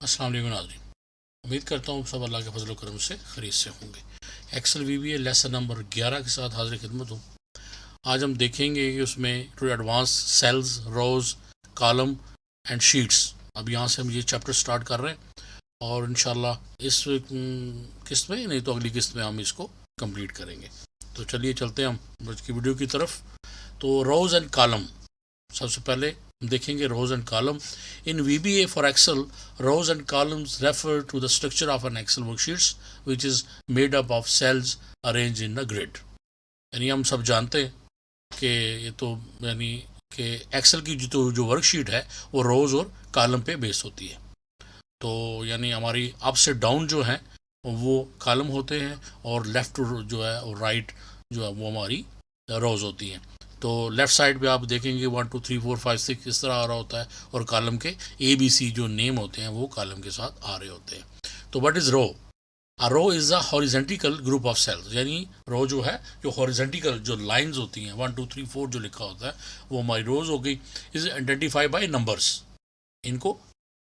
अस्सलाम वालेकुम नाज़रीन। उम्मीद करता हूँ सब अल्लाह के फजल करम से खरीद से होंगे। एक्सेल VBA लेसन नंबर 11 के साथ हाजिर खिदमत हूँ। आज हम देखेंगे कि उसमें to advance cells, rows, column and sheets. अब यहाँ से हम ये चैप्टर स्टार्ट कर रहे हैं और इंशाल्लाह इस किस्त में नहीं तो अगली किस्त में हम इसको कंप्लीट करेंगे। तो चलिए चलते हैं हम आज की वीडियो की तरफ। तो रोज़ एंड कॉलम, सबसे पहले हम देखेंगे rows and column. In VBA for Excel, rows and columns refer to the structure of an Excel worksheets which is made up of cells arranged in a grid। यानी हम सब जानते हैं कि ये तो यानी कि एक्सेल की जो वर्कशीट है वो रोज और कॉलम पे बेस होती है। तो यानी हमारी अप से डाउन जो है वो कॉलम होते हैं और लेफ्ट जो है और राइट जो है वो हमारी रोज होती हैं। तो लेफ़्ट साइड पे आप देखेंगे 1 2 3 4 5 6 इस तरह आ रहा होता है और कॉलम के ABC जो नेम होते हैं वो कॉलम के साथ आ रहे होते हैं। तो what is row? A row is a horizontal group of cells. यानी रो जो है, जो हॉरिजेंटल जो लाइंस होती हैं 1 2 3 4 जो लिखा होता है वो हमारी रोज हो गई। Is identify by numbers. इनको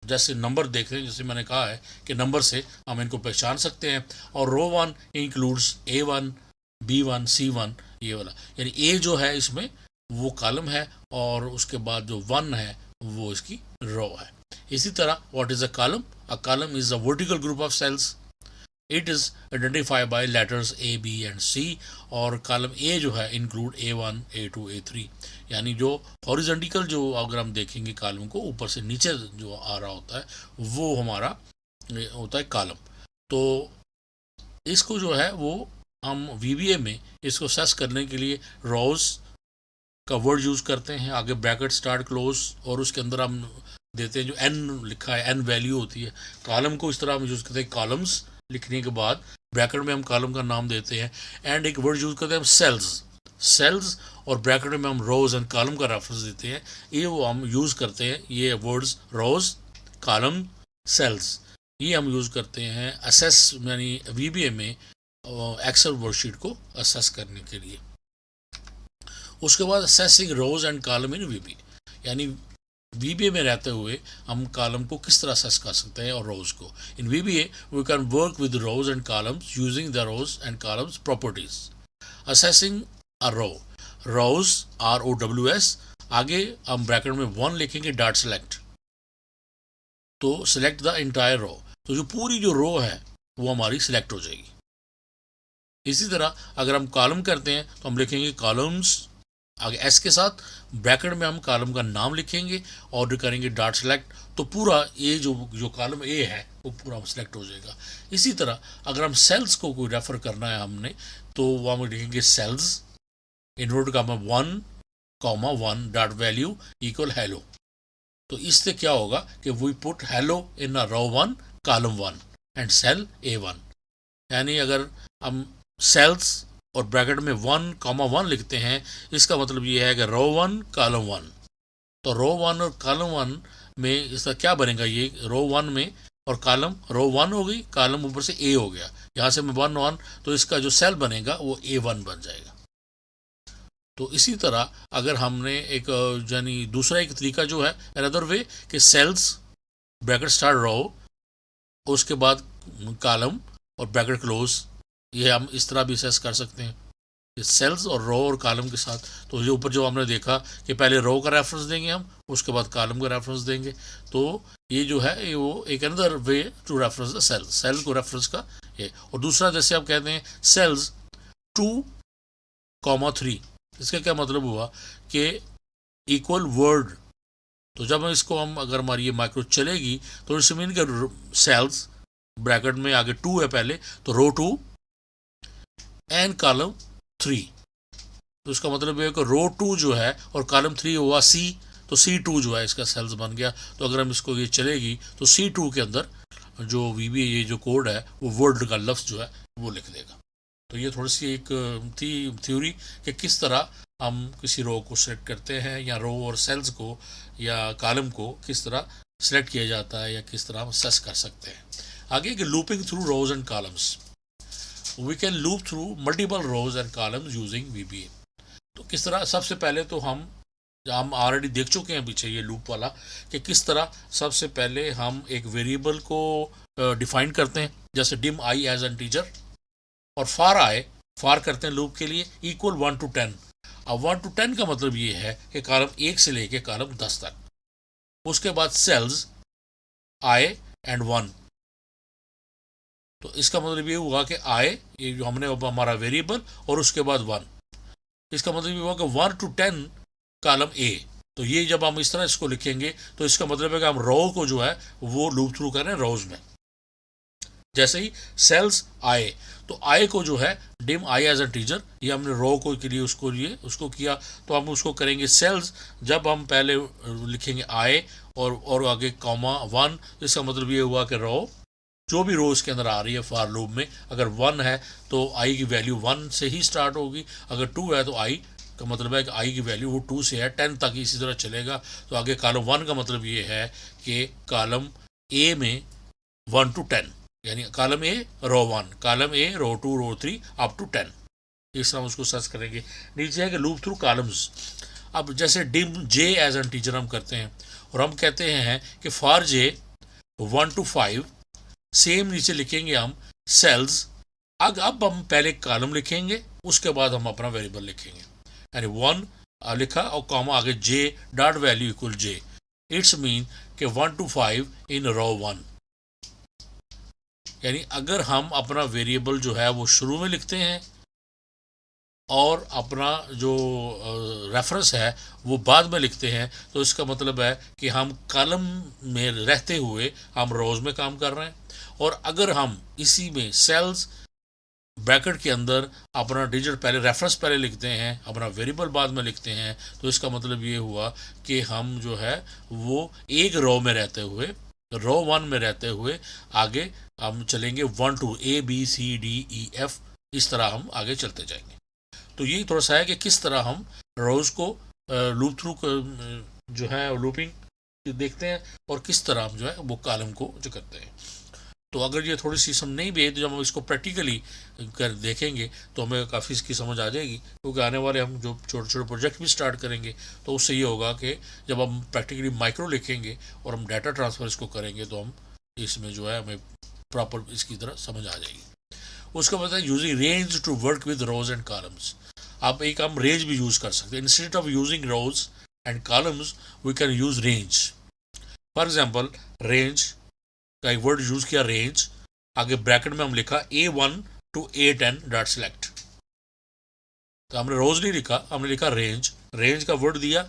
जैसे नंबर देख रहे हैं, जैसे मैंने कहा है कि नंबर से हम इनको पहचान सकते हैं। और रो 1 इंक्लूड्स A1 B1 C1 ये वाला, यानी ए जो है इसमें वो कॉलम है और उसके बाद जो 1 है वो इसकी रो है। इसी तरह what is a column? A column is a vertical group of cells. It is identify by letters A B and C। और कॉलम ए जो है इंक्लूड A1 A2 A3। यानी जो हॉरिजॉन्टल जो अगर हम देखेंगे कॉलम को ऊपर से नीचे जो आ रहा होता है वो हमारा होता है कॉलम। तो इसको जो है वो हम VBA में इसको सेस करने के लिए रोज का वर्ड यूज़ करते हैं, आगे ब्रैकेट स्टार्ट क्लोज, और उसके अंदर हम देते हैं जो n लिखा है, n वैल्यू होती है। कॉलम को इस तरह हम यूज़ करते हैं, कॉलम्स लिखने के बाद ब्रैकेट में हम कॉलम का नाम देते हैं। एंड एक वर्ड यूज़ करते हैं हम सेल्स। सेल्स और ब्रैकेट में हम रोज एंड कॉलम का रेफरेंस देते हैं। ये वो हम यूज़ करते हैं, ये वर्ड्स रोज, कॉलम, सेल्स, ये हम यूज़ करते हैं असेस यानी VBA में एक्सेल वर्कशीट को असेस करने के लिए। उसके बाद accessing rows and column in VBA, यानी VBA में रहते हुए हम कॉलम को किस तरह असेस कर सकते हैं और रोज को। In VBA we can work with rows and columns using the rows and columns properties. Accessing a row, rows ROWS, आगे हम ब्रैकेट में 1 लिखेंगे, डॉट सेलेक्ट, तो सिलेक्ट द इंटायर रो। तो जो पूरी जो रो है वो हमारी सिलेक्ट हो जाएगी। इसी तरह अगर हम कॉलम करते हैं तो हम लिखेंगे कॉलम्स, आगे S के साथ ब्रैकेट में हम कॉलम का नाम लिखेंगे और करेंगे डॉट सेलेक्ट, तो पूरा ये जो कॉलम A है वो पूरा सेलेक्ट हो जाएगा। इसी तरह अगर हम सेल्स को कोई रेफर करना है हमने तो वो हम लिखेंगे cells invert comma 1 dot value equal hello. तो इससे क्या होगा कि we put hello in a row 1 column 1 and cell A1। यानी अगर हम सेल्स और ब्रैकेट में 1 लिखते हैं, इसका मतलब ये है कि रो 1 कॉलम 1। तो रो 1 और कॉलम 1 में इसका क्या बनेगा, ये रो 1 में और कॉलम, रो 1 हो गई, कॉलम ऊपर से A हो गया, यहाँ से मैं 1 तो इसका जो सेल बनेगा वो A1 बन जाएगा। तो इसी तरह अगर हमने एक यानी दूसरा एक तरीका जो है अनदर वे कि सेल्स ब्रैकेट स्टार्ट रो, उसके बाद कॉलम और ब्रैकेट क्लोज, ये हम इस तरह भी असेस कर सकते हैं सेल्स और रो और कॉलम के साथ। तो ये ऊपर जो हमने देखा कि पहले रो का रेफरेंस देंगे हम, उसके बाद कॉलम का रेफरेंस देंगे। तो ये जो है ये वो एक another way to reference the cell, cell को रेफरेंस का ये। और दूसरा जैसे आप कहते हैं सेल्स 2,3, इसका क्या मतलब हुआ कि इक्वल वर्ड। तो जब इसको हम अगर हमारी ये माइक्रो चलेगी तो इट्स मीन के सेल्स ब्रैकेट में आगे 2 है पहले, तो रो 2 एंड कॉलम 3। तो इसका मतलब ये कि रो 2 जो है और कॉलम 3 हुआ C, तो C2 जो है इसका सेल्स बन गया। तो अगर हम इसको ये चलेगी तो C2 के अंदर जो VBA ये जो कोड है वो वर्ड का लफ्ज़ जो है वो लिख देगा। तो ये थोड़ी सी एक थी थ्योरी कि किस तरह हम किसी रो को सिलेक्ट करते हैं या रो और सेल्स को या कॉलम को किस तरह सिलेक्ट किया जाता है या किस तरह हम असेस कर सकते हैं। आगे कि looping through rows and columns, we can loop through multiple rows and columns using VBA। तो किस तरह, सबसे पहले तो हम हम ऑलरेडी देख चुके हैं पीछे ये लूप वाला कि किस तरह सबसे पहले हम एक वेरिएबल को डिफाइन करते हैं, जैसे dim I as integer, और फार करते हैं लूप के लिए इक्वल 1 to 10। अब 1 to 10 का मतलब ये है कि कॉलम 1 से लेके कॉलम 10 तक, उसके बाद सेल्स आई एंड 1। तो इसका मतलब ये हुआ कि आई, ये जो हमने हमारा वेरिएबल, और उसके बाद 1, इसका मतलब ये हुआ कि 1 to 10 कॉलम ए। तो ये जब हम इस तरह इसको लिखेंगे तो इसका मतलब है कि हम रो को जो है वो लूप थ्रू कर रहे हैं रोज में। जैसे ही सेल्स आए, तो आए को जो है dim I as integer, ये हमने रो को के लिए उसको किया, तो हम उसको करेंगे सेल्स। जब हम पहले लिखेंगे आए और आगे कॉमा 1, इसका मतलब ये हुआ कि रो, जो भी रो इसके अंदर आ रही है फॉर लूप में, अगर 1 है तो आई की वैल्यू 1 से ही स्टार्ट होगी, अगर 2 है तो आई का मतलब है कि आई की वैल्यू वो 2 से है 10 तक इसी तरह चलेगा। तो आगे कॉलम 1 का मतलब ये है कि कॉलम ए में 1 to 10, यानी column A row 1, column A row 2, row 3 up to 10। इस तरह हम उसको सर्च करेंगे। नीचे है कि लूप थ्रू कॉलम्स। अब जैसे dim J as integer हम करते हैं, और हम कहते हैं कि फॉर जे 1 to 5, सेम नीचे लिखेंगे हम सेल्स। अब हम पहले कॉलम लिखेंगे, उसके बाद हम अपना वेरिएबल लिखेंगे, यानी 1 लिखा और कॉमा आगे J dot value equal J. It's mean कि 1 to 5 इन रो 1। यानी अगर हम अपना वेरिएबल जो है वो शुरू में लिखते हैं और अपना जो रेफरेंस है वो बाद में लिखते हैं, तो इसका मतलब है कि हम कॉलम में रहते हुए हम रोज में काम कर रहे हैं। और अगर हम इसी में सेल्स ब्रैकेट के अंदर अपना डिजिट पहले, रेफरेंस पहले लिखते हैं, अपना वेरिएबल बाद में लिखते हैं, तो इसका मतलब ये हुआ कि हम जो है वो एक रो में रहते हुए, रो 1 में रहते हुए आगे हम चलेंगे 1 to A B C D E F, इस तरह हम आगे चलते जाएंगे। तो यही थोड़ा सा है कि किस तरह हम रोज को लूप थ्रू जो है लूपिंग देखते हैं, और किस तरह हम जो है वो कॉलम को जो करते हैं। तो अगर ये थोड़ी सी समझ नहीं भी है, तो जब हम इसको प्रैक्टिकली कर देखेंगे तो हमें काफ़ी इसकी समझ आ जाएगी, क्योंकि आने वाले हम जो छोटे छोटे प्रोजेक्ट भी स्टार्ट करेंगे तो उससे ये होगा कि जब हम प्रैक्टिकली माइक्रो लिखेंगे और हम डाटा ट्रांसफ़र इसको करेंगे तो हम इसमें जो है हमें प्रॉपर इसकी तरह समझ आ जाएगी। उसका मतलब है using range to work with rows and columns. आप एक हम रेंज भी यूज़ कर सकते हैं, instead of using rows and columns we can use range. For example range का एक वर्ड यूज किया रेंज, आगे ब्रैकेट में हम लिखा A1 to A10 dot select. तो हमने रोज नहीं लिखा, हमने लिखा रेंज, रेंज का वर्ड दिया,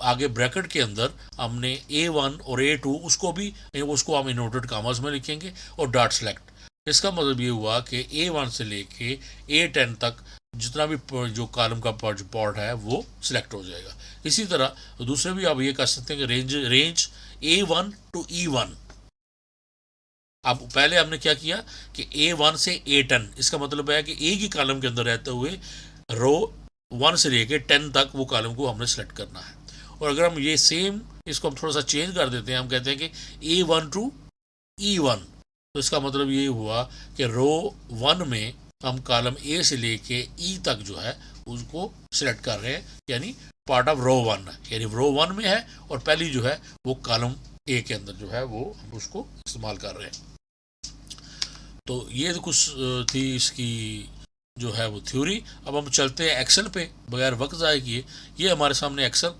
आगे ब्रैकेट के अंदर हमने A1 और A2 उसको हम इनवर्टेड कॉमास में लिखेंगे और डॉट सेलेक्ट। इसका मतलब ये हुआ कि A1 से लेके A10 तक जितना भी जो कॉलम का पार्ट है वो सिलेक्ट हो जाएगा। इसी तरह दूसरे भी आप ये कर सकते हैं कि रेंज A1 to E1। अब पहले हमने क्या किया कि A1 से A10, इसका मतलब है कि एक ही कॉलम के अंदर रहते हुए रो 1 से लेके 10 तक वो कॉलम को हमने सेलेक्ट करना है। और अगर हम ये सेम इसको हम थोड़ा सा चेंज कर देते हैं, हम कहते हैं कि A1 to E1, तो इसका मतलब ये हुआ कि रो 1 में हम कॉलम ए से लेके ई तक जो है उसको सिलेक्ट कर रहे हैं, यानी पार्ट ऑफ रो 1 है, यानी रो 1 में है और पहली जो है वो कॉलम ए के अंदर जो है वो हम उसको इस्तेमाल कर रहे हैं। तो ये तो कुछ थी इसकी जो है वो थ्योरी। अब हम चलते हैं एक्सेल पे बगैर वक्त ज़ाय किए। ये हमारे सामने एक्सेल,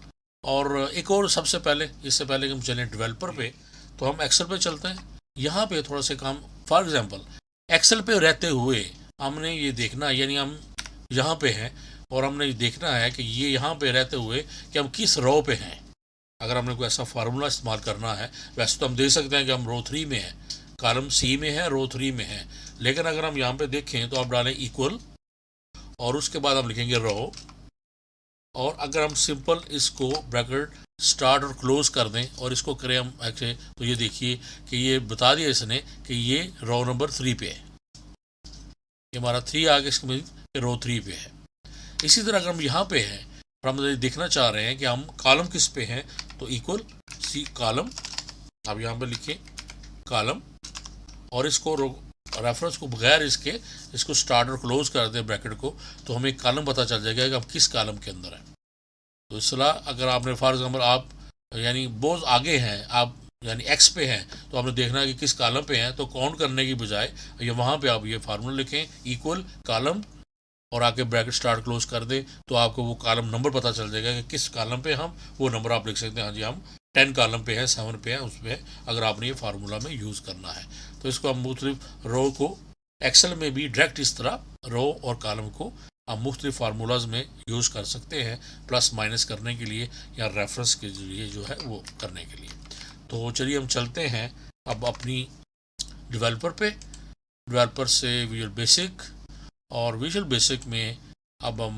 और एक और सबसे पहले, इससे पहले कि हम चलें डेवलपर पे, तो हम एक्सेल पे चलते हैं। यहाँ पे थोड़ा सा काम, फॉर एग्जांपल एक्सेल पे रहते हुए हमने ये देखना है, यानी हम यहाँ पे हैं और हमने ये देखना है कि ये यहाँ पे रहते हुए कि हम किस रो पे हैं। अगर हमने कोई ऐसा फार्मूला इस्तेमाल करना है, वैसे तो हम देख सकते हैं कि हम रो 3 में हैं, कॉलम सी में है, रो 3 में है, लेकिन अगर हम यहाँ पे देखें तो आप डालें इक्वल और उसके बाद हम लिखेंगे रो, और अगर हम सिंपल इसको ब्रैकेट स्टार्ट और क्लोज कर दें और इसको करें हम ऐसे, तो ये देखिए कि ये बता दिया इसने कि ये रो नंबर 3 पे है, ये हमारा 3 आगे इसके में रो 3 पे है। इसी तरह अगर हम यहाँ पे हैं और हम देखना चाह रहे हैं कि हम कॉलम किस पे हैं, तो इक्वल सी कॉलम, अब यहाँ पे लिखिए कॉलम, और इसको रेफरेंस को बगैर इसको स्टार्ट और क्लोज कर दें ब्रैकेट को, तो हमें एक कॉलम पता चल जाएगा कि हम किस कॉलम के अंदर हैं। तो इसला अगर आपने फॉर एग्जाम्पल आप यानी बहुत आगे हैं, आप यानी एक्स पे हैं, तो आपने देखना है कि किस कॉलम पे हैं, तो काउंट करने की बजाय ये वहाँ पे आप ये फार्मूला लिखें इक्वल कॉलम और आके ब्रैकेट स्टार्ट क्लोज कर दें, तो आपको वो कॉलम नंबर पता चल जाएगा कि किस कॉलम पे हम, वो नंबर आप लिख सकते हैं, हाँ जी हम 10 कॉलम पे हैं, 7 पे हैं, उस पर है, अगर आपने ये फार्मूला में यूज़ करना है। तो इसको हम मुख्तलिफ रो को एक्सेल में भी डायरेक्ट इस तरह रो और कॉलम को आप मुख्तलिफ फार्मूलाज में यूज़ कर सकते हैं, प्लस माइनस करने के लिए या रेफरेंस के लिए जो है वो करने के लिए। तो चलिए हम चलते हैं अब अपनी डेवलपर पे, डेवलपर से विजुअल बेसिक, और विजुअल बेसिक में अब हम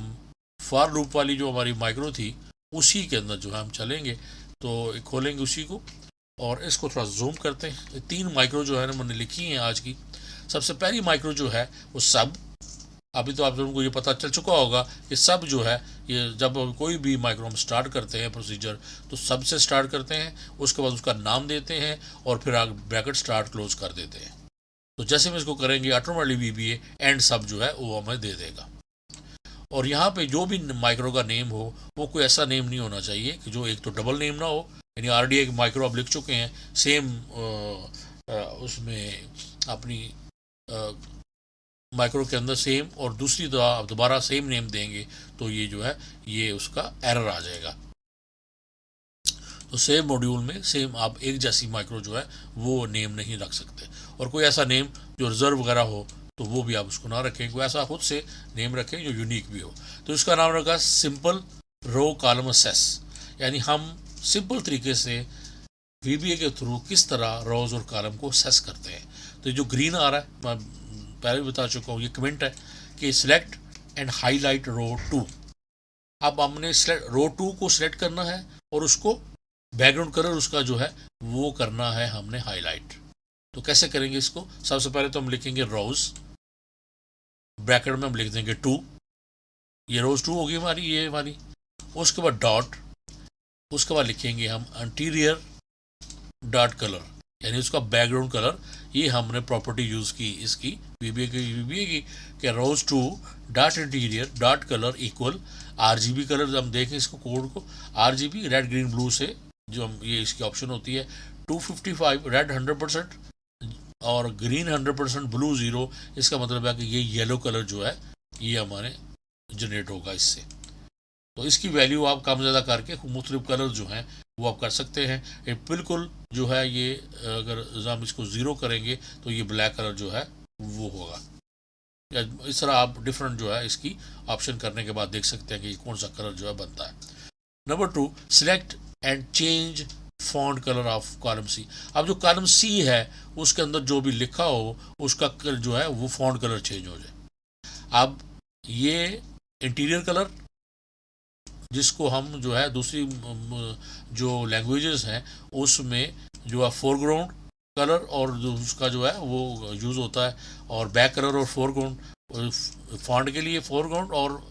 फॉर लूप वाली जो हमारी माइक्रो थी उसी के अंदर जो है हम चलेंगे। तो खोलेंगे उसी को और इसको थोड़ा जूम करते हैं। 3 माइक्रो जो है ना मैंने लिखी हैं आज की। सबसे पहली माइक्रो जो है वो सब, अभी तो आप लोगों को ये पता चल चुका होगा कि सब जो है ये जब कोई भी माइक्रो हम स्टार्ट करते हैं प्रोसीजर तो सब से स्टार्ट करते हैं, उसके बाद उसका नाम देते हैं और फिर आगे ब्रैकेट स्टार्ट क्लोज कर देते हैं। तो जैसे हम इसको करेंगे ऑटोमेटिकली VBA एंड सब जो है वो हमें दे देगा। और यहाँ पे जो भी माइक्रो का नेम हो वो कोई ऐसा नेम नहीं होना चाहिए कि जो एक तो डबल नेम ना हो, यानी RDA माइक्रो आप लिख चुके हैं सेम उसमें अपनी माइक्रो के अंदर सेम, और दूसरी दोबारा सेम नेम देंगे तो ये जो है ये उसका एरर आ जाएगा। तो सेम मॉड्यूल में सेम आप एक जैसी माइक्रो जो है वो नेम नहीं रख सकते, और कोई ऐसा नेम जो रिजर्व वगैरह हो तो वो भी आप उसको ना रखें, कोई ऐसा खुद से नेम रखें जो यूनिक भी हो। तो इसका नाम रखा सिंपल रो कॉलम असेस, यानी हम सिंपल तरीके से VBA के थ्रू किस तरह रोज और कॉलम को असेस करते हैं। तो जो ग्रीन आ रहा है मैं पहले भी बता चुका हूँ, ये कमेंट है कि सिलेक्ट एंड हाईलाइट रो 2। अब हमने रो 2 को सिलेक्ट करना है और उसको बैकग्राउंड कलर उसका जो है वो करना है हमने हाईलाइट। तो कैसे करेंगे इसको? सबसे पहले तो हम लिखेंगे रोज, ब्रैकेट में हम लिख देंगे 2, ये रोज 2 होगी हमारी, ये हमारी। उसके बाद डॉट, उसके बाद लिखेंगे हम इंटीरियर डॉट कलर, यानी उसका बैकग्राउंड कलर। ये हमने प्रॉपर्टी यूज़ की इसकी VBA की कि रोज 2 dot interior dot colour equal RGB colour. हम देखें इसको कोड को, RGB रेड ग्रीन ब्लू से जो हम ये इसकी ऑप्शन होती है 255 रेड 100% और ग्रीन 100%, ब्लू 0। इसका मतलब है कि ये येलो कलर जो है ये हमारे जनरेट होगा इससे। तो इसकी वैल्यू आप कम ज़्यादा करके मुख्तलिफ कलर जो हैं वो आप कर सकते हैं। ये बिल्कुल जो है ये अगर हम इसको 0 करेंगे तो ये ब्लैक कलर जो है वो होगा। या इस तरह आप डिफरेंट जो है इसकी ऑप्शन करने के बाद देख सकते हैं कि कौन सा कलर जो है बनता है। Number 2, select and change font colour of column C। अब जो कॉलम C है उसके अंदर जो भी लिखा हो उसका जो है वो फॉन्ट कलर चेंज हो जाए। अब ये इंटीरियर कलर जिसको हम जो है दूसरी जो लैंग्वेजेस हैं उसमें जो है फोरग्राउंड कलर और उसका जो है वो यूज़ होता है, और बैक कलर और फोरग्राउंड फॉन्ट के लिए फोरग्राउंड और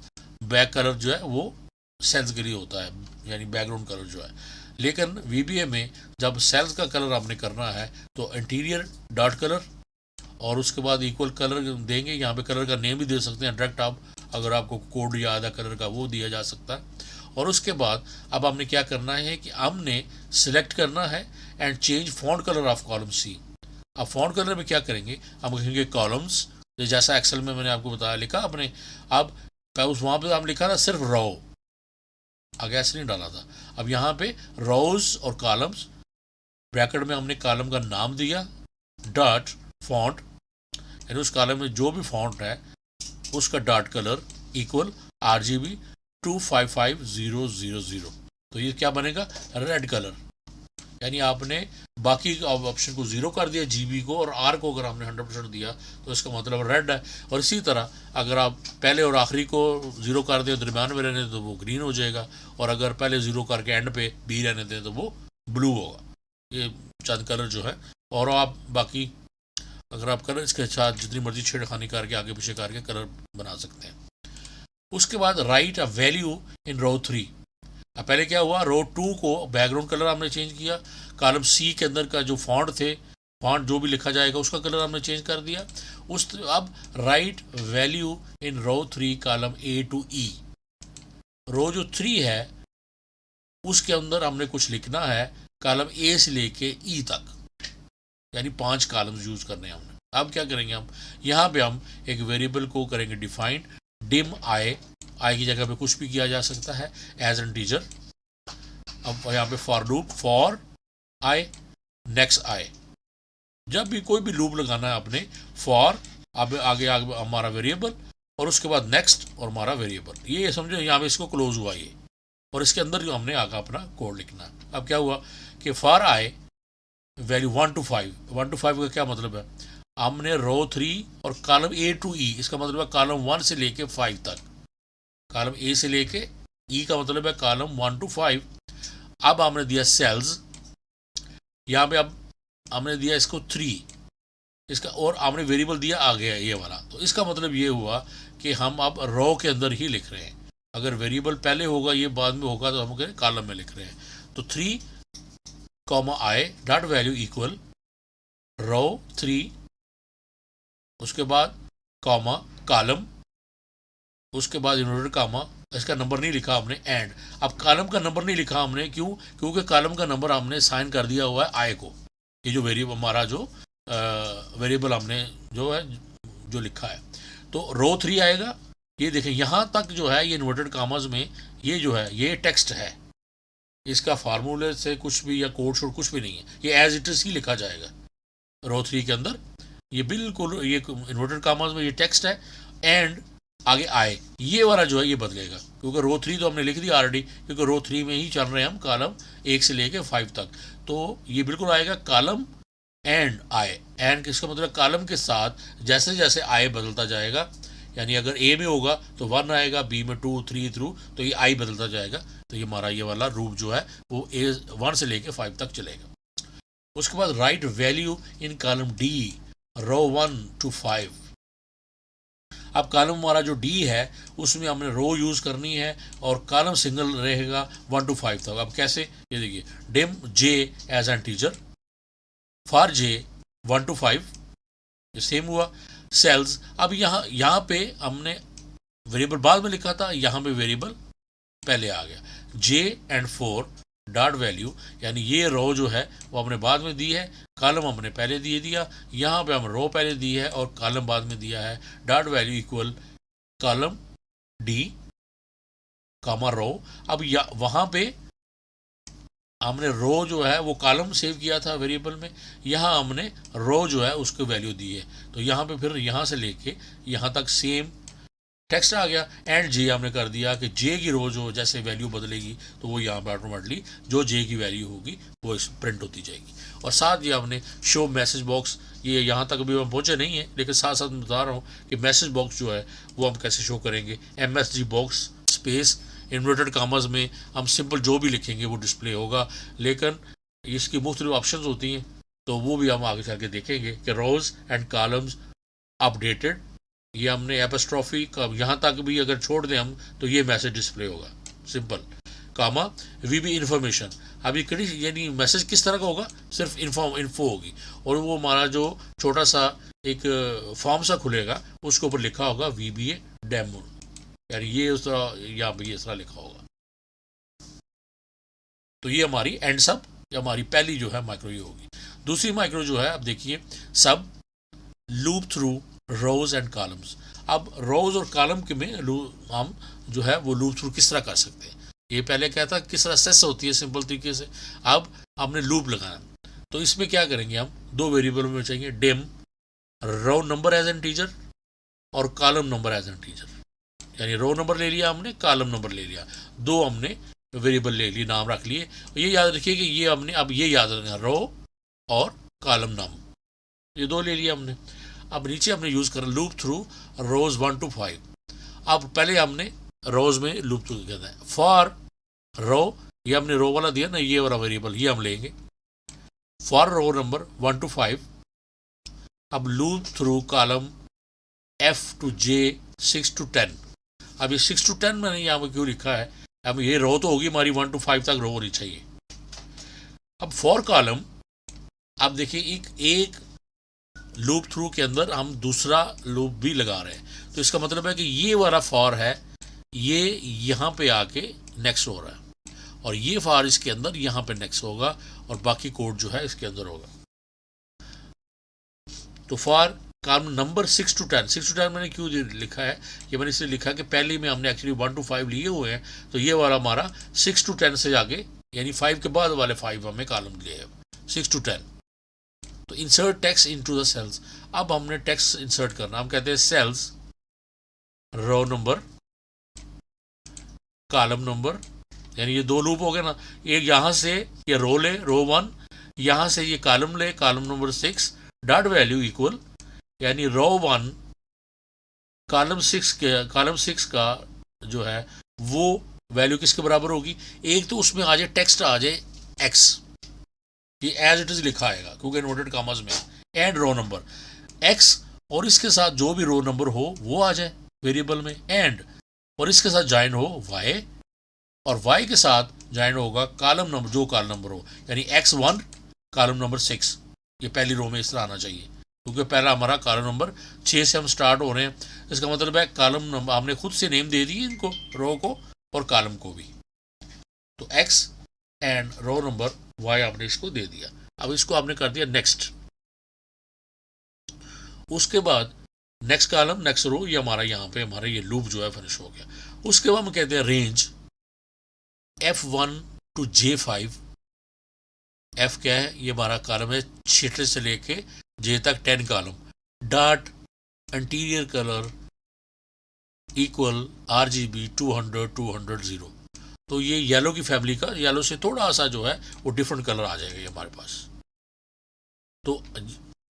बैक कलर जो है वो सेल्स के लिए होता है, यानी बैकग्राउंड कलर जो है। लेकिन VBA में जब सेल्स का कलर आपने करना है तो इंटीरियर डॉट कलर और उसके बाद इक्वल कलर देंगे। यहाँ पे कलर का नेम भी दे सकते हैं डायरेक्ट आप, अगर आपको कोड याद है कलर का वो दिया जा सकता है। और उसके बाद अब हमने क्या करना है कि हमने सिलेक्ट करना है and change font colour of column C। अब फॉन्ट कलर में क्या करेंगे, हम लिखेंगे कॉलम्स, जैसा एक्सेल में मैंने आपको बताया लिखा आपने। अब उस वहाँ पे हम लिखा था सिर्फ रो, आगे ऐसे नहीं डाला था। अब यहाँ पे रोज और कॉलम्स, ब्रैकेट में हमने कॉलम का नाम दिया डॉट फॉन्ट, यानी उस कॉलम में जो भी फॉन्ट है उसका डॉट कलर इक्वल RGB 255000। तो ये क्या बनेगा, रेड कलर। यानी आपने बाकी ऑप्शन को 0 कर दिया GB को, और R को अगर हमने 100% दिया तो इसका मतलब रेड है। और इसी तरह अगर आप पहले और आखिरी को 0 कर दें दरम्यान में रहने दें तो वो ग्रीन हो जाएगा, और अगर पहले 0 करके एंड पे B रहने दें तो वो ब्लू होगा। ये चंद कलर जो है, और आप बाकी अगर आप कलर इसके साथ जितनी मर्जी छेड़खानी करके आगे पीछे करके कलर बना सकते हैं। उसके बाद right a value in row 3। अब पहले क्या हुआ, रो 2 को बैकग्राउंड कलर हमने चेंज किया, कॉलम C के अंदर का जो फॉन्ट थे, फॉन्ट जो भी लिखा जाएगा उसका कलर हमने चेंज कर दिया। अब write value in row 3 column A to E। Row जो 3 है उसके अंदर हमने कुछ लिखना है कॉलम ए से लेके ई तक, यानी 5 कॉलम्स यूज करने हैं हमने। अब क्या करेंगे हम, यहाँ पे हम एक वेरिएबल को करेंगे डिफाइन, डिम आई, आई की जगह पे कुछ भी किया जा सकता है एज एन टीजर। अब यहाँ पे for loop for I next I, जब भी कोई भी लूप लगाना है आपने, फॉर अब आगे हमारा वेरिएबल और उसके बाद नेक्स्ट और हमारा वेरिएबल, ये समझो यहाँ पे इसको क्लोज हुआ ये, और इसके अंदर जो हमने आगे अपना कोड लिखना है। अब क्या हुआ कि for I value 1 to 5, 1 to 5 का क्या मतलब है, हमने रो 3 और कॉलम ए टू ई, इसका मतलब है कॉलम 1 से लेके 5 तक, कॉलम ए से लेके ई का मतलब है कॉलम 1 to 5। अब हमने दिया सेल्स, यहाँ पे अब हमने दिया इसको 3, इसका और हमने वेरिएबल दिया आगे ये वाला, तो इसका मतलब ये हुआ कि हम अब रो के अंदर ही लिख रहे हैं। अगर वेरिएबल पहले होगा ये बाद में होगा तो हम कहें कॉलम में लिख रहे हैं। तो 3 comma I dot value equal row 3, उसके बाद कॉमा कॉलम, उसके बाद इन्वर्टेड कॉमा, इसका नंबर नहीं लिखा हमने, एंड। अब कॉलम का नंबर नहीं लिखा हमने, क्यों, क्योंकि कॉलम का नंबर हमने साइन कर दिया हुआ है आई को, ये जो वेरिएबल हमारा जो वेरिएबल हमने जो है जो लिखा है। तो रो 3 आएगा, ये देखें यहाँ तक जो है ये इन्वर्टेड कॉमास में ये जो है ये टेक्स्ट है, इसका फार्मूले से कुछ भी या कोड शोड कुछ भी नहीं है, ये एज इट इज ही लिखा जाएगा रो 3 के अंदर, ये बिल्कुल ये इन्वर्टेड कॉमास में ये टेक्स्ट है, एंड आगे आए ये वाला जो है ये बदलेगा, क्योंकि रो 3 तो हमने लिख दिया ऑलरेडी, क्योंकि रो 3 में ही चल रहे हैं हम कॉलम 1 से लेके 5 तक। तो ये बिल्कुल आएगा कॉलम एंड आई, एंड किसका मतलब कॉलम के साथ जैसे जैसे आई बदलता जाएगा, यानी अगर ए में होगा तो 1 आएगा, बी में 2 3 थ्रू, तो ये आई बदलता जाएगा। तो ये हमारा ये वाला रूप जो है वो ए 1 से लेके 5 तक चलेगा। उसके बाद write value in column D row 1 to 5। अब कॉलम हमारा जो डी है उसमें हमने रो यूज करनी है और कॉलम सिंगल रहेगा 1 to 5 तक। अब कैसे, ये देखिए, dim J as integer, for J 1 to 5, ये सेम हुआ। सेल्स, अब यहाँ पे हमने वेरिएबल बाद में लिखा था, यहाँ पे वेरिएबल पहले आ गया, जे एंड 4 डॉट वैल्यू, यानी ये रो जो है वो हमने बाद में दी है, कॉलम हमने पहले दिया, यहाँ पे हम रो पहले दी है और कॉलम बाद में दिया है, dot value equal column D comma row. अब वहाँ पे हमने रो जो है वो कॉलम सेव किया था वेरिएबल में, यहाँ हमने रो जो है उसको वैल्यू दी है, तो यहाँ पे फिर यहाँ से लेके यहाँ तक सेम टेक्स्ट आ गया। एंड जे हमने कर दिया कि जे की रो जो जैसे वैल्यू बदलेगी तो वो यहाँ पे ऑटोमेटिकली जो जे की वैल्यू होगी वो प्रिंट होती जाएगी। और साथ ही हमने शो मैसेज बॉक्स, ये यहाँ तक अभी हम पहुँचे नहीं है, लेकिन साथ साथ मैं बता रहा हूँ कि मैसेज बॉक्स जो है वो हम कैसे शो करेंगे। MSG box space inverted commas में हम सिंपल जो भी लिखेंगे वो डिस्प्ले होगा, लेकिन इसकी मुख्तलिफ ऑप्शंस होती हैं, तो वो भी हम आगे चल के देखेंगे कि रोज एंड कॉलम्स अपडेटेड, ये हमने एपस्ट्रॉफी का यहाँ तक भी अगर छोड़ दें हम तो ये मैसेज डिस्प्ले होगा सिंपल, कामा वीबी इन्फॉर्मेशन। अभी यानी मैसेज किस तरह का होगा, सिर्फ इन्फो होगी, और वो हमारा जो छोटा सा एक फॉर्म सा खुलेगा उसके ऊपर लिखा होगा VBA डेमो, यानी ये उस तरह यहाँ पे इस तरह लिखा होगा। तो ये हमारी एंड सब, ये हमारी पहली जो है माइक्रो ये होगी। दूसरी माइक्रो जो है, अब देखिए, sub loop through rows and columns. अब रोज और कॉलम के में हम जो है वो लूप थ्रू किस तरह कर सकते हैं। ये पहले क्या था, किस तरह सेस होती है सिंपल तरीके से, अब हमने लूप लगाना। तो इसमें क्या करेंगे, हम दो वेरिएबल में चाहिए, dim row number as integer और column number as integer, यानी रो नंबर ले लिया हमने, कॉलम नंबर ले लिया, दो हमने वेरिएबल ले लिए, नाम रख लिए। ये याद रखिए कि ये हमने अब ये याद रखना, रो और कॉलम नाम, ये दो ले लिया हमने। अब नीचे हमने यूज करा लूप थ्रू रोज 1 to 5। अब पहले हमने रोज में लूप थ्रू कहते हैं, फॉर रो, ये हमने रो वाला दिया ना, ये वाला वेरिएबल ये हम लेंगे, फॉर रो नंबर 1 to 5। अब loop through column F to J 6 to 10। अब ये 6 to 10 मैंने यहाँ पर क्यों लिखा है, अब ये रो तो होगी हमारी 1 to 5 तक रो होनी चाहिए। अब फॉर कॉलम, अब देखिए एक लूप थ्रू के अंदर हम दूसरा लूप भी लगा रहे हैं, तो इसका मतलब है कि ये वाला फॉर है, ये यहाँ पे आके नेक्स्ट हो रहा है। और ये फॉर इसके अंदर यहाँ पे नेक्स्ट होगा और बाकी कोड जो है इसके अंदर होगा। तो फॉर कॉलम नंबर 6 to 10 मैंने क्यों लिखा है, ये मैंने इसलिए लिखा कि पहले में हमने एक्चुअली 1 to 5 लिए हुए हैं, तो ये वाला हमारा 6 to 10 से आगे यानी 5 के बाद वाले 5 हमें कॉलम लिए हैं 6 to 10। तो insert text into the cells. अब हमने टेक्स्ट इंसर्ट करना, हम कहते हैं cells row number column number, यानी ये दो लूप हो गए ना, एक यहाँ से ये रो ले रो 1, यहाँ से ये कॉलम ले column number 6 dot value equal, यानी रो 1 कॉलम 6 का जो है वो वैल्यू किसके बराबर होगी, एक तो उसमें आ जाए टेक्स्ट आ जाए x, ये एज इट इज लिखा आएगा क्योंकि इन्वर्टेड कॉमास में, एंड रो नंबर x और इसके साथ जो भी रो नंबर हो वो आ जाए वेरिएबल में, एंड और इसके साथ ज्वाइन हो y और y के साथ ज्वाइन होगा कॉलम नंबर जो कॉलम नंबर हो, यानी x1 कॉलम नंबर 6। ये पहली रो में इस तरह आना चाहिए क्योंकि पहला हमारा कॉलम नंबर 6 से हम स्टार्ट हो रहे हैं। इसका मतलब है कॉलम नंबर हमने खुद से नेम दे दिए इनको, रो को और कॉलम को भी, तो x and row number y आपने इसको दे दिया। अब इसको आपने कर दिया नेक्स्ट, उसके बाद नेक्स्ट कॉलम नेक्स्ट रो, ये हमारा यहाँ पे हमारा ये लूप जो है फिनिश हो गया। उसके बाद हम कहते हैं range F1 to J5। F क्या है, ये हमारा कॉलम है 6 से लेके J तक 10 column, dot interior colour equal RGB 200 तो ये येलो की फैमिली का, येलो से थोड़ा सा जो है वो डिफरेंट कलर आ जाएगा ये हमारे पास। तो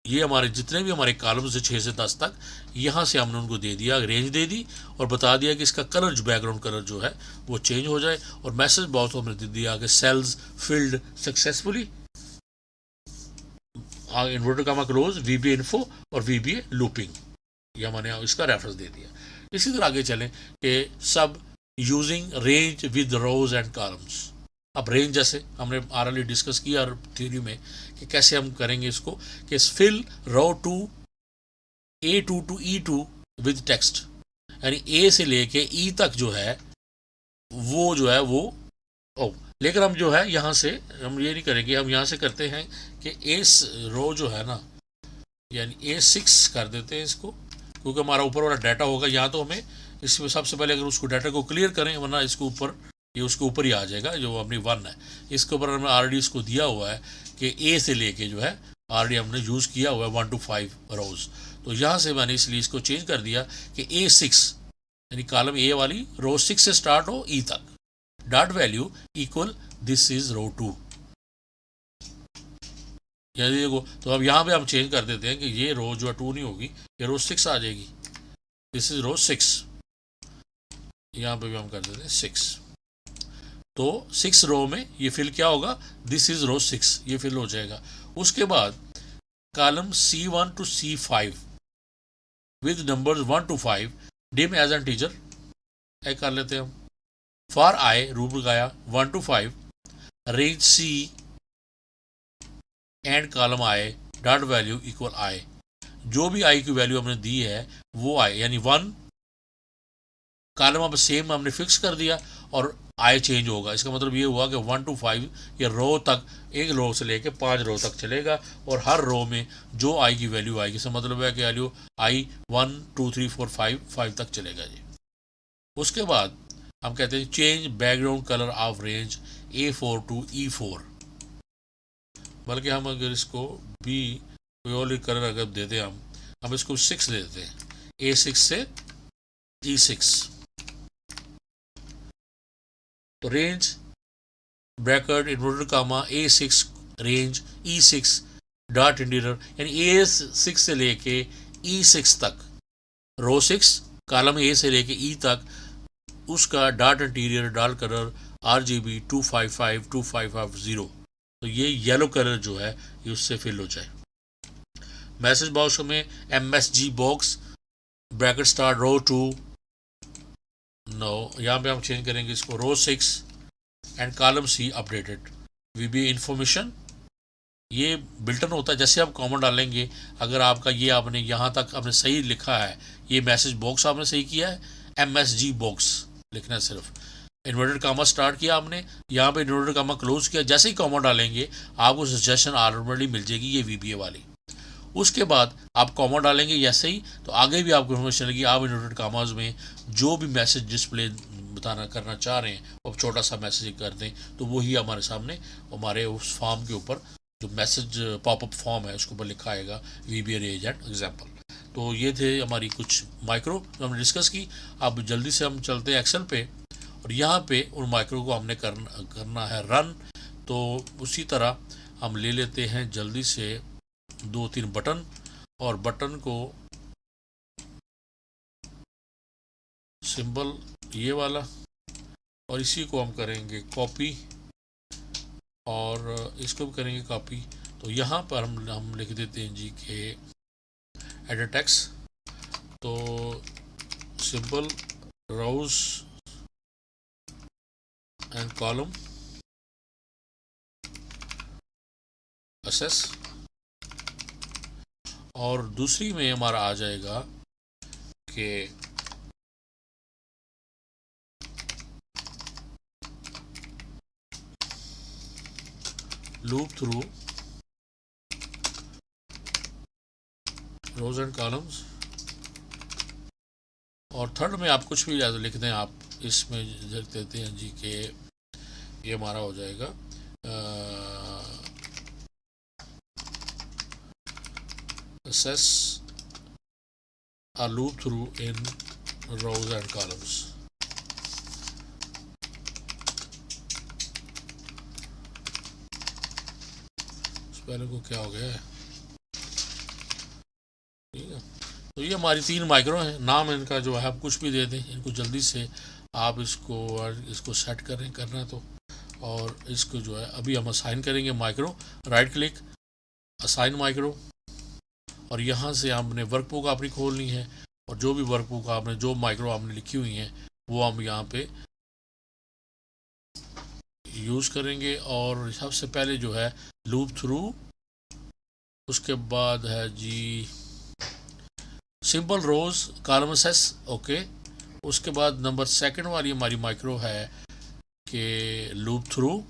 ये हमारे जितने भी हमारे कॉलम्स है 6 से 10 तक, यहाँ से हमने उनको दे दिया, रेंज दे दी और बता दिया कि इसका कलर जो बैकग्राउंड कलर जो है वो चेंज हो जाए, और मैसेज बॉक्स हमने दे दिया कि सेल्स फिल्ड सक्सेसफुली, इन्वर्टर कामा क्लोज VBA इन्फो और VBA लूपिंग, ये हमने इसका रेफरेंस दे दिया। इसी तरह आगे चलें कि sub using range with rows and columns. अब रेंज जैसे हमने ऑलरेडी डिस्कस किया थ्योरी में कि कैसे हम करेंगे इसको, कि fill row two A2 to E2 with text, यानी A से लेके E तक जो है वो जो है वो लेकिन हम जो है यहाँ से हम ये नहीं करेंगे, हम यहाँ से करते हैं कि A रो जो है ना, यानी A6 कर देते हैं इसको, क्योंकि हमारा ऊपर वाला डाटा होगा। यहाँ तो हमें इसमें सबसे पहले अगर उसको डाटा को क्लियर करें, वरना इसको ऊपर ये उसके ऊपर ही आ जाएगा जो अपनी 1 है, इसके ऊपर हमने ऑलरेडी इसको दिया हुआ है कि A से लेके जो है ऑलरेडी हमने यूज़ किया हुआ है 1 to 5 रोज। तो यहाँ से मैंने इसलिए इसको चेंज कर दिया कि A6 यानी कॉलम A वाली रो 6 से स्टार्ट हो E तक, dot value equal this is row 2। यानी देखो, तो अब यहाँ पे हम चेंज कर देते हैं कि ये रो जो है 2 नहीं होगी, ये रो 6 आ जाएगी, दिस इज रो 6, यहाँ पे भी हम कर देते हैं 6। तो 6 रो में ये फिल क्या होगा, दिस इज रो 6, ये फिल हो जाएगा। उसके बाद कॉलम C1 to C5 विद numbers 1 to 5 dim as integer कर लेते हैं हम। फॉर आई रूप लगाया 1 to 5 range C and column I dot value equal I, जो भी I की वैल्यू हमने दी है वो I, यानी 1 कॉलम अब सेम हमने फिक्स कर दिया और I चेंज होगा। इसका मतलब ये हुआ कि 1 to 5 ये रो तक, एक रो से लेके 5 रो तक चलेगा, और हर रो में जो I की वैल्यू आएगी, इसका मतलब है कि वैल्यू I 1 2 3 4 5 तक चलेगा जी। उसके बाद हम कहते हैं change background colour of range A4 to E4, बल्कि हम अगर इसको भी कोई और कलर अगर देते हैं हम इसको 6 दे देते हैं, A6 से E6। तो range bracket inverted comma A6 range E6 dot interior, यानी A6 से लेके E6 तक, रो 6 कॉलम A से लेके E तक, उसका dot interior dot colour RGB 255 तो ये येलो कलर जो है ये उससे फिल हो जाए। मैसेज बॉक्स में MSG बॉक्स ब्रैकेट स्टार्ट रो 2 नो, यहाँ पे हम चेंज करेंगे इसको रो 6 and column C updated VBA information. ये बिल्टन होता है, जैसे आप कॉमन डालेंगे, अगर आपका ये आपने यहाँ तक आपने सही लिखा है, ये मैसेज बॉक्स आपने सही किया है, MSG बॉक्स लिखना है सिर्फ, इन्वर्टेड कामा स्टार्ट किया आपने, यहाँ पे इन्वर्टेड कामा क्लोज किया, जैसे ही कॉमा डालेंगे आपको सजेशन ऑलरेडी मिल जाएगी ये VBA वाली। उसके बाद आप कॉमा डालेंगे जैसे ही, तो आगे भी आपको इन्फॉर्मेशन लगी, आप इन्वर्टेड कामाज में जो भी मैसेज डिस्प्ले बताना करना चाह रहे हैं वो छोटा सा मैसेज कर दें, तो वही हमारे सामने हमारे उस फॉर्म के ऊपर जो मैसेज पॉपअप फॉर्म है उसके ऊपर लिखा आएगा VBA एजेंट एग्जाम्पल। तो ये थे हमारी कुछ माइक्रो जो हमने डिस्कस की। अब जल्दी से हम चलते हैं एक्सेल पे, और यहाँ पे उन माइक्रो को हमने करना है रन। तो उसी तरह हम ले लेते हैं जल्दी से 2-3 बटन, और बटन को सिंबल ये वाला, और इसी को हम करेंगे कॉपी, और इसको भी करेंगे कॉपी। तो यहाँ पर हम लिख देते हैं जी के एडिट टेक्स्ट, तो symbol rows and column access, और दूसरी में हमारा आ जाएगा कि loop through rows and columns, और थर्ड में आप कुछ भी लिख दें, आप इसमें लिख देते हैं जी के ये हमारा हो जाएगा assess a loop through in rows and columns। पहले को क्या हो गया है, ठीक है। तो ये हमारी 3 माइक्रो हैं, नाम इनका जो है आप कुछ भी दे दें, इनको जल्दी से आप इसको सेट करना तो, और इसको जो है अभी हम असाइन करेंगे micro, right click assign micro, और यहाँ से हमने वर्कबुक अपनी खोलनी है, और जो भी वर्कबुक आपने जो माइक्रो आपने लिखी हुई हैं वो हम यहाँ पे यूज़ करेंगे। और सबसे पहले जो है लूप थ्रू, उसके बाद है जी सिंपल रोज कॉलम असेस, ओके। उसके बाद नंबर 2 वाली हमारी माइक्रो है कि लूप थ्रू,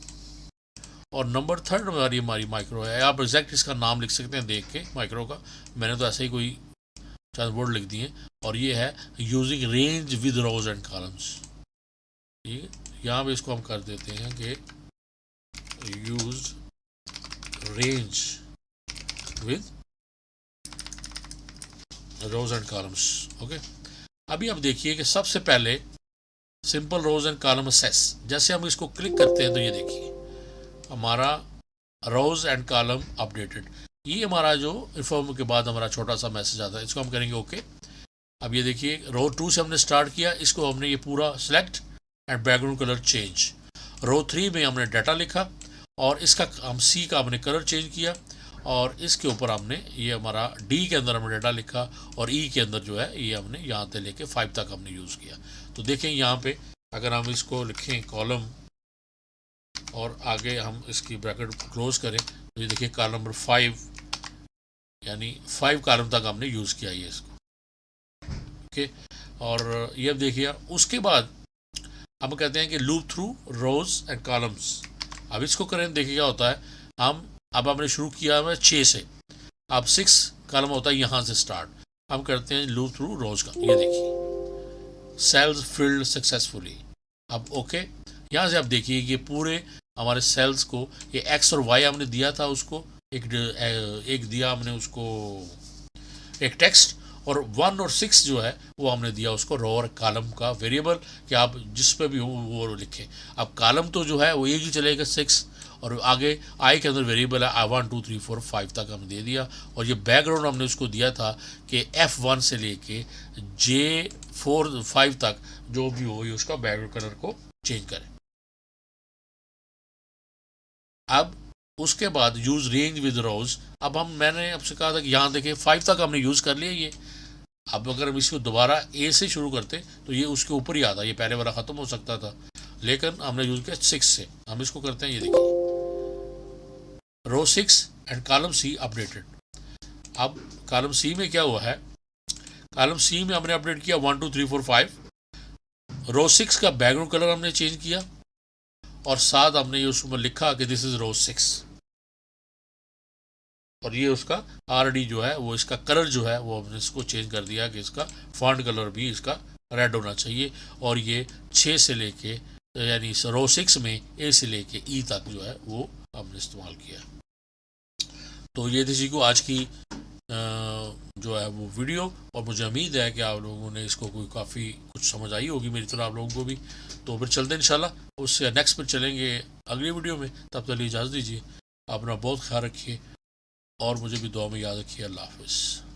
और नंबर 3 वाली हमारी माइक्रो है, आप एग्जैक्ट इसका नाम लिख सकते हैं देख के माइक्रो का, मैंने तो ऐसे ही कोई चार वर्ड लिख दिए, और ये है using range with rows and columns, ठीक है। यहाँ पे इसको हम कर देते हैं कि use range with rows and columns, okay. अभी आप देखिए कि सबसे पहले simple rows and column access, जैसे हम इसको क्लिक करते हैं तो ये देखिए हमारा रोज एंड कॉलम अपडेटेड, ये हमारा जो इन्फॉर्म के बाद हमारा छोटा सा मैसेज आता है, इसको हम करेंगे ओके। अब ये देखिए रो 2 से हमने स्टार्ट किया, इसको हमने ये पूरा select and background colour change, row 3 में हमने डाटा लिखा, और इसका हम सी का हमने कलर चेंज किया, और इसके ऊपर हमने ये हमारा डी के अंदर हमने डाटा लिखा, और ई के अंदर जो है ये हमने यहाँ से लेके 5 तक हमने यूज़ किया। तो देखें यहाँ पे अगर हम इसको लिखें कॉलम, और आगे हम इसकी ब्रैकेट क्लोज करें, तो ये देखिए कॉलम नंबर 5, यानी 5 कॉलम तक हमने यूज़ किया ये इसको, ओके। और ये अब देखिए उसके बाद हम कहते हैं कि loop through rows and columns, अब इसको करें देखिए क्या होता है, हम अब हमने शुरू किया है 6 से, अब 6 कॉलम होता है यहाँ से स्टार्ट, हम करते हैं लूप थ्रू रोज का, ये देखिए सेल्स फिल्ड सक्सेसफुली। अब ओके, यहाँ से आप देखिए ये पूरे हमारे सेल्स को ये एक्स और वाई हमने दिया था, उसको एक दिया हमने उसको एक टेक्स्ट, और 1 और 6 जो है वो हमने दिया उसको रो और कॉलम का वेरिएबल, कि आप जिस पे भी हो वो लिखें। अब कॉलम तो जो है वो एक ही चलेगा 6, और आगे आई के अंदर वेरिएबल है 1 2 3 4 5 तक हमने दे दिया, और ये बैकग्राउंड हमने उसको दिया था कि F1 से लेके J4 5 तक जो भी हो ये उसका बैकग्राउंड कलर को चेंज करें। अब उसके बाद यूज रेंज विद रोज, अब मैंने आपसे कहा था कि यहाँ देखिए 5 तक हमने यूज़ कर लिया ये। अब अगर हम इसको दोबारा ए से शुरू करते तो ये उसके ऊपर ही आता, ये पहले वाला ख़त्म हो सकता था, लेकिन हमने यूज़ किया 6 से। हम इसको करते हैं, ये देखिए रो 6 एंड कॉलम सी अपडेटेड। अब कॉलम सी में क्या हुआ है, कॉलम सी में हमने अपडेट किया 1 2 3 4 5 रो 6 का बैकग्राउंड कलर हमने चेंज किया और साथ हमने ये उसमें लिखा कि दिस इज रो 6 और ये उसका आरडी जो है वो इसका कलर जो है वो हमने इसको चेंज कर दिया कि इसका फॉन्ट कलर भी इसका रेड होना चाहिए और ये 6 से लेके यानी रो 6 में ए से लेके ई तक जो है वो हमने इस्तेमाल किया। तो ये थी को आज की जो है वो वीडियो और मुझे उम्मीद है कि आप लोगों ने इसको कोई काफ़ी कुछ समझ आई होगी मेरी तरह आप लोगों को भी। तो फिर चलते हैं इंशाल्लाह उससे नेक्स्ट पर चलेंगे अगली वीडियो में। तब तक इजाज़त दीजिए, अपना बहुत ख्याल रखिए और मुझे भी दुआ में याद रखिए। अल्लाह हाफ़िज़।